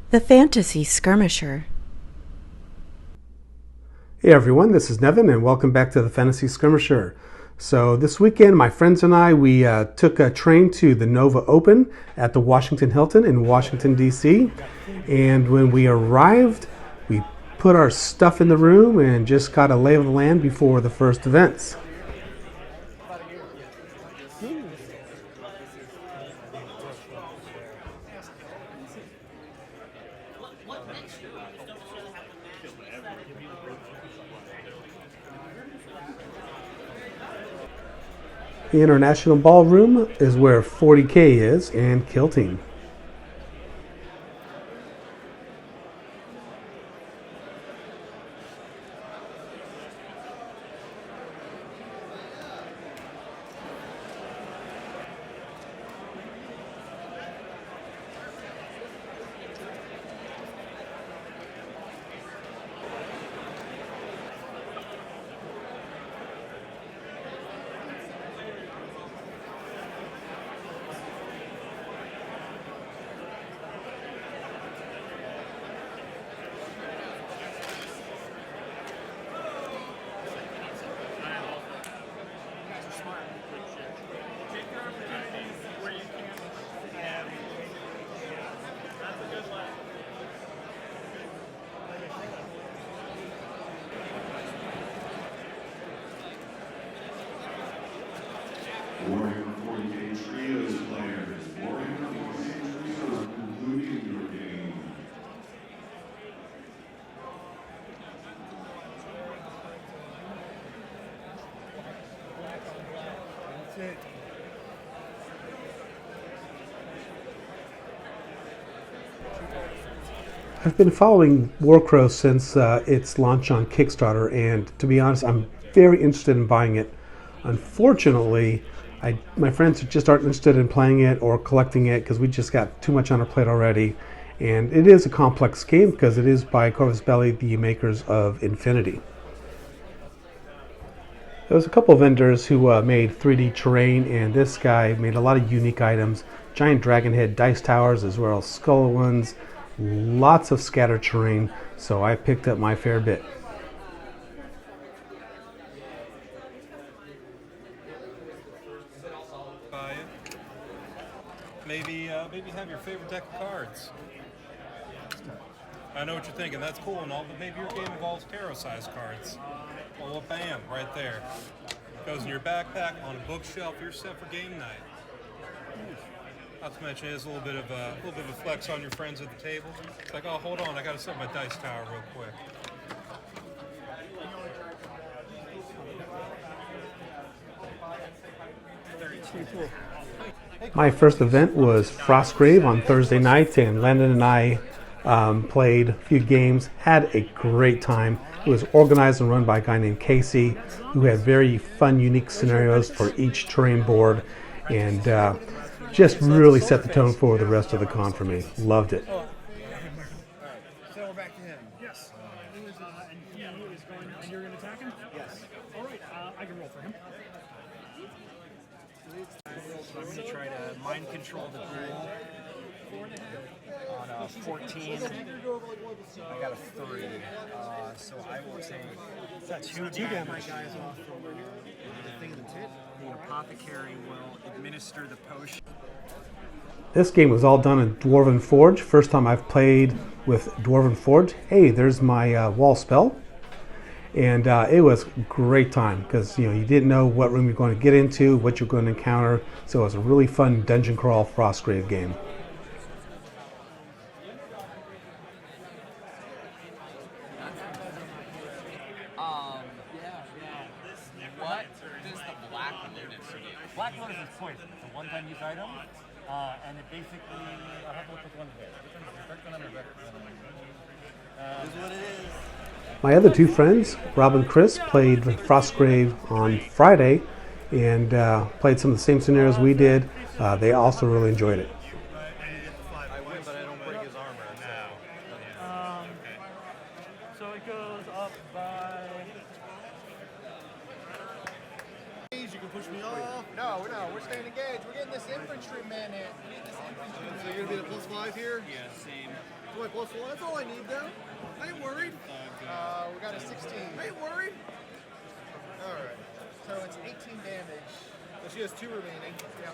The Fantasy Skirmisher. Hey everyone, this is Nevin and welcome back to the Fantasy Skirmisher. So this weekend, my friends and I, we took a train to the Nova Open at the Washington Hilton in Washington, D.C. And when we arrived, we put our stuff in the room and just got a lay of the land before the first events. The International Ballroom is where 40K is and kilting. Warrior 40K Trios players. Warrior 40K Trios concluding your game. That's it. I've been following Warcrow since its launch on Kickstarter, and to be honest, I'm very interested in buying it. Unfortunately, my friends just aren't interested in playing it or collecting it because we just got too much on our plate already. And it is a complex game because it is by Corvus Belli, the makers of Infinity. There was a couple of vendors who made 3D terrain, and this guy made a lot of unique items. Giant dragon head dice towers as well as skull ones. Lots of scattered terrain, so I picked up my fair bit. Maybe have your favorite deck of cards. I know what you're thinking. That's cool and all, but maybe your game involves tarot-sized cards. Well, bam, right there. Goes in your backpack on a bookshelf. You're set for game night. Not to mention, it's a little bit of a flex on your friends at the table. It's like, oh, hold on, I got to set my dice tower real quick. My first event was Frostgrave on Thursday night, and Landon and I played a few games, had a great time. It was organized and run by a guy named Casey, who had very fun, unique scenarios for each terrain board, and just really set the tone for the rest of the con for me. Loved it. So we're back to him. Yes. And he is going, and you're going to attack him? Yes. All right, I can roll for him. So I'm going to try to mind control the ghoul on a 14. I got a 3. So I will take 2 damage. The apothecary will administer the potion. This game was all done in Dwarven Forge. First time I've played with Dwarven Forge. Hey, there's my wall spell. And it was a great time because you didn't know what room you're going to get into, what you're going to encounter. So it was a really fun dungeon crawl Frostgrave game. What does the Black Lotus do? Black Lotus is poison. It's a one-time use item, and it basically, I'll have to look which one it is. Which one is the correct one or better? This is what it is. My other two friends, Rob and Chris, played Frostgrave on Friday and played some of the same scenarios we did. They also really enjoyed it. I win, but I don't break his armor. So it goes up by... You can push me off. No, we're staying engaged. We're getting this infantryman in. So you're gonna be the +5 here? Yeah, same. So my +1, that's all I need though. I ain't worried. We got a 16. I ain't worried. Alright. So it's 18 damage. So she has 2 remaining. Yeah.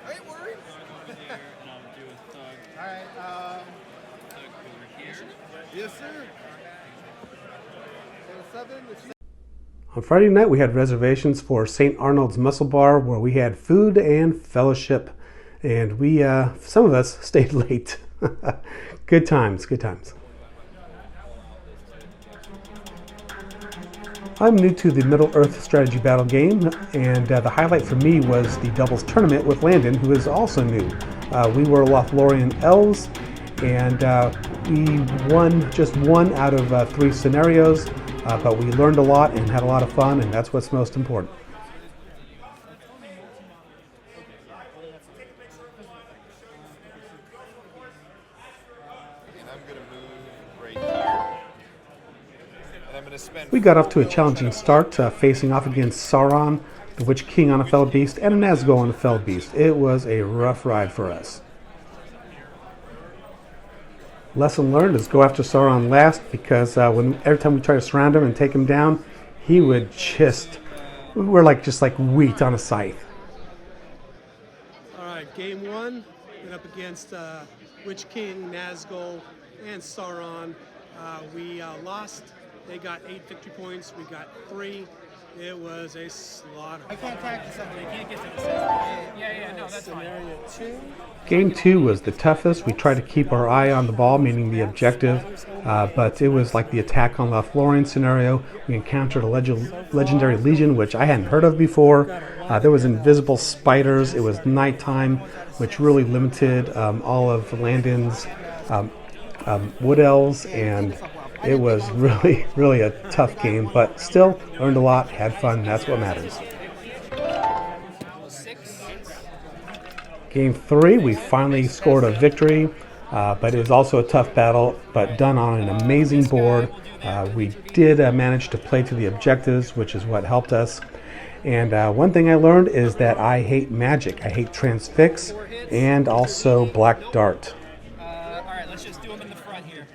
I ain't worried. Over there, and I'll do a thug. Alright, Thug over here. Yes, sir. So 7, the On Friday night, we had reservations for St. Arnold's Muscle Bar, where we had food and fellowship, and we, some of us stayed late. Good times, good times. I'm new to the Middle-earth strategy battle game, and the highlight for me was the doubles tournament with Landon, who is also new. We were Lothlorien elves, and we won just 1 out of 3 scenarios, but we learned a lot and had a lot of fun, and that's what's most important. And I'm gonna move right here. And I'm gonna spend. We got off to a challenging start, facing off against Sauron, the Witch King on a Fell Beast, and a Nazgul on a Fell Beast. It was a rough ride for us. Lesson learned is go after Sauron last, because every time we try to surround him and take him down, he would we're just like wheat on a scythe. All right, game 1, went up against Witch King, Nazgul, and Sauron. We lost. They got 8 victory points. We got 3. It was a slaughter. I can't practice something. You can't get to the system. Yeah, no, that's fine. Scenario 2. Game 2 was the toughest. We tried to keep our eye on the ball, meaning the objective, but it was like the attack on Lothlorien scenario. We encountered a legendary legion, which I hadn't heard of before. There was invisible spiders. It was nighttime, which really limited all of Landon's wood elves, and it was really, really a tough game, but still learned a lot, had fun. That's what matters. Game 3, we finally scored a victory, but it was also a tough battle, but done on an amazing board. We did manage to play to the objectives, which is what helped us. And one thing I learned is that I hate magic. I hate transfix and also black dart. All right, let's just do them in the front here.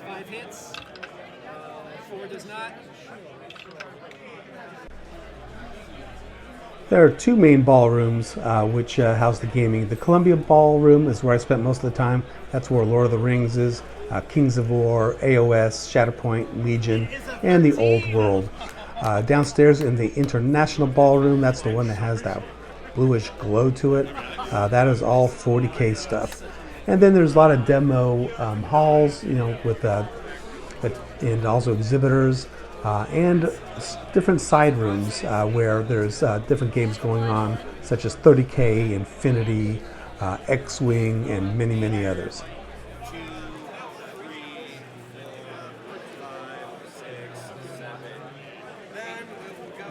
5 hits. 4 does not. There are 2 main ballrooms which house the gaming. The Columbia Ballroom is where I spent most of the time. That's where Lord of the Rings is, Kings of War, AOS, Shatterpoint, Legion, and the Old World. Downstairs in the International Ballroom, that's the one that has that bluish glow to it. That is all 40K stuff. And then there's a lot of demo halls, with and also exhibitors. And different side rooms where there's different games going on, such as 30K, Infinity, X-Wing, and many, many others. 2, 3, 4, 5, 6, 7. Then we will go.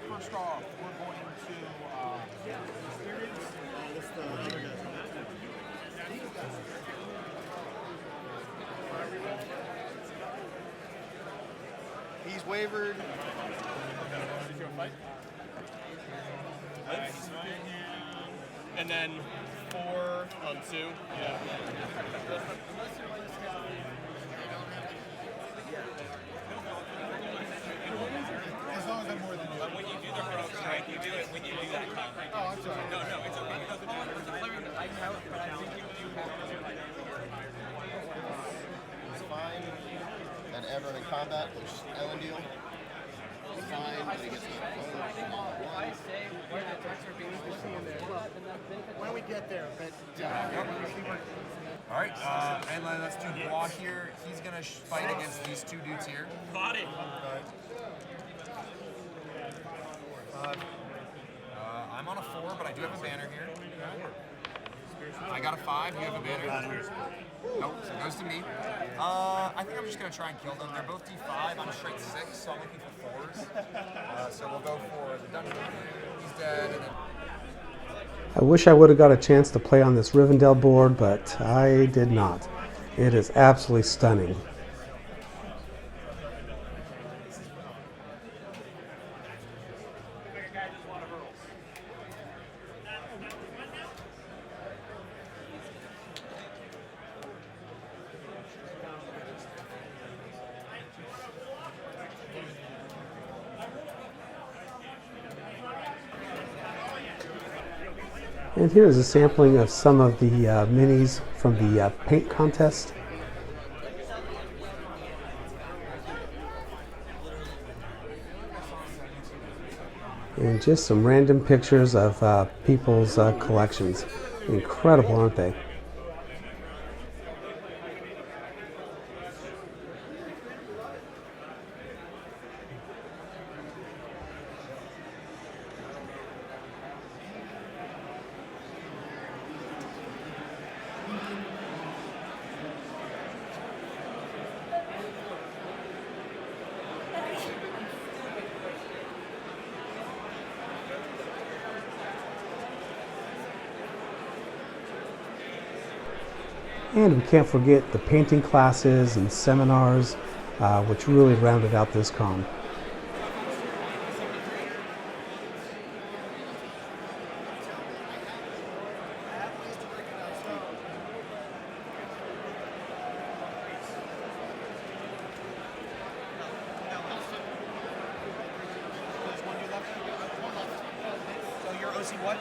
First off, we're going to He's wavered. And then 4 on 2. Yeah. as long as I'm more than you. When you do the rope strike, you do it when you do that combo. Oh, I'm sorry. No, it's okay. It doesn't matter. It's a player that I count, but I think you have to do it. It's fine. And everyone in combat, which is Elendil. It's fine, but he gets When we get there, but All right, and let's do Bois here. He's gonna fight against these 2 dudes here. Body. I'm on a 4, but I do have a banner here. I got a 5. You have a banner. Nope, so it goes to me. I think I'm just gonna try and kill them. They're both D5. I'm straight 6, so I'm looking for 4s. So we'll go for the dungeon. He's dead, and then I wish I would have got a chance to play on this Rivendell board, but I did not. It is absolutely stunning. And here is a sampling of some of the minis from the paint contest. And just some random pictures of people's collections. Incredible, aren't they? And we can't forget the painting classes and seminars, which really rounded out this con. So you're OC what?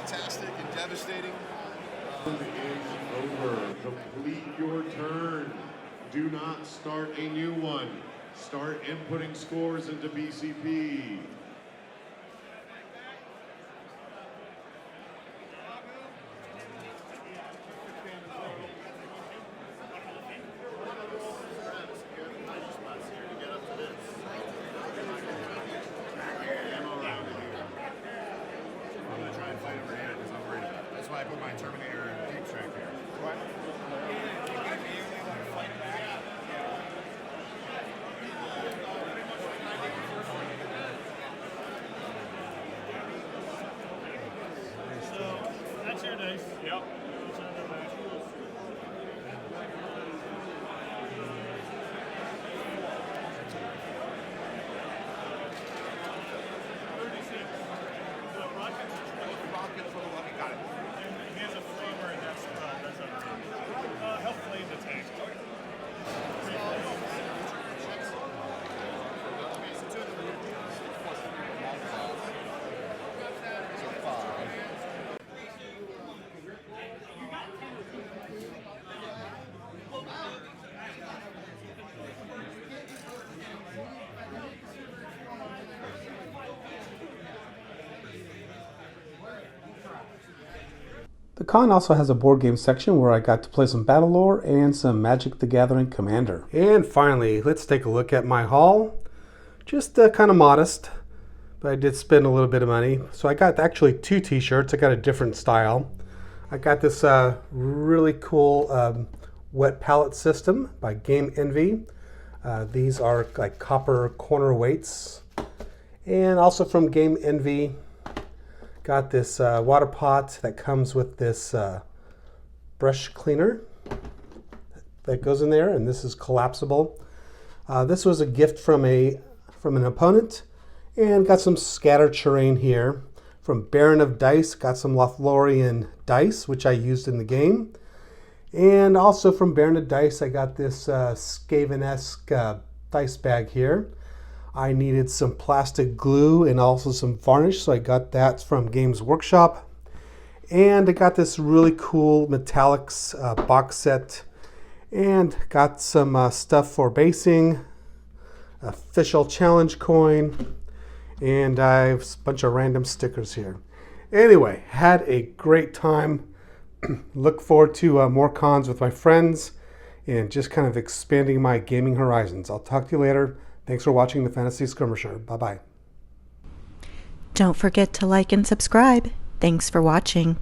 Fantastic and devastating. Is over. Complete your turn. Do not start a new one. Start inputting scores into BCP. That's why I put my Terminator in deep strike here. What? So that's your dice. Yep. The con also has a board game section where I got to play some Battle Lore and some Magic the Gathering Commander. And finally, let's take a look at my haul. Just kind of modest, but I did spend a little bit of money. So I got actually 2 t-shirts. I got a different style. I got this really cool wet palette system by Game Envy. These are like copper corner weights. And also from Game Envy, got this water pot that comes with this brush cleaner that goes in there, and this is collapsible. This was a gift from an opponent, and got some scatter terrain here. From Baron of Dice, got some Lothlorien dice, which I used in the game. And also from Baron of Dice, I got this Skaven-esque dice bag here. I needed some plastic glue and also some varnish, so I got that from Games Workshop. And I got this really cool metallics box set, and got some stuff for basing, official challenge coin, and I have a bunch of random stickers here. Anyway, had a great time. Look forward to more cons with my friends and just kind of expanding my gaming horizons. I'll talk to you later. Thanks for watching the Fantasy Skirmisher. Bye-bye. Don't forget to like and subscribe. Thanks for watching.